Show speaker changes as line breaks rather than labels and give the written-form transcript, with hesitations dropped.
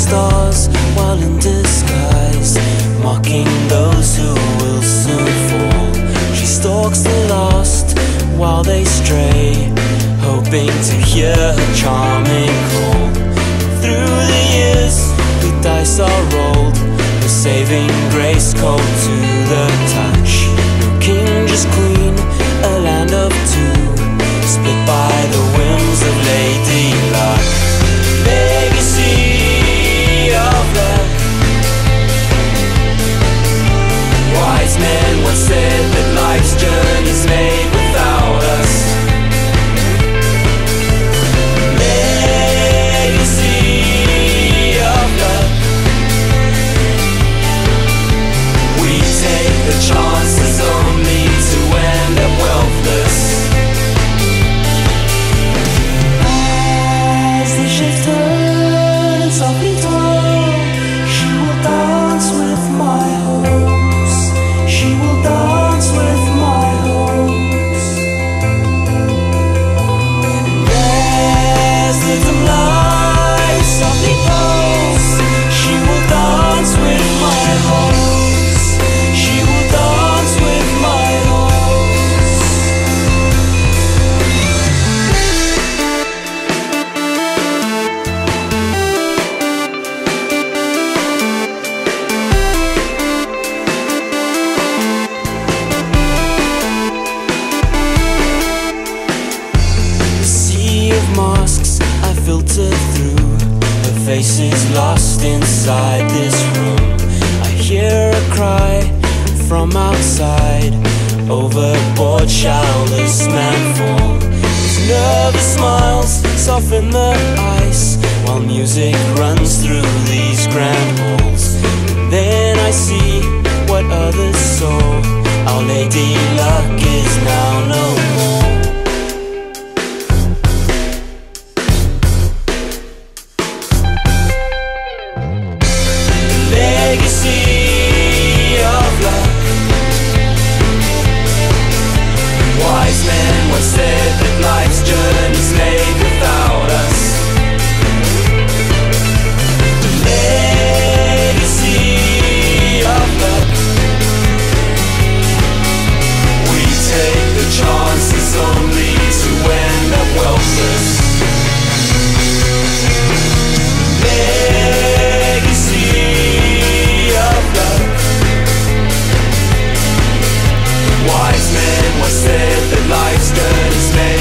stars while in disguise, mocking those who will soon fall. She stalks the lost while they stray, hoping to hear her charming call. Through the years, the dice are rolled, her saving grace cold to the touch. No king, just queen, a land of two, split by the whims of Lady Luck. Legacy of luck. Wise men once said that life's journey's made without us. Legacy of luck. We take the chances only to end up wealthless. As the shift turns softly told, she will dance with my hopes. She will dance with my hopes. And as the dim light softly pulse, she will dance with my hopes. She will dance with my hopes. The sea of masks I filter through, her face is lost inside this room. I hear a cry from outside, overboard shall this man fall. His nervous smiles soften the ice, while music runs through these grand halls. And then I see what others saw, Our Lady Luck is now no more. Legacy of luck. Wise men once said that life's journey's made without us. Legacy of luck. We take the chances only to end up wealthless. Legacy of luck. Wise men once said that life's journey's made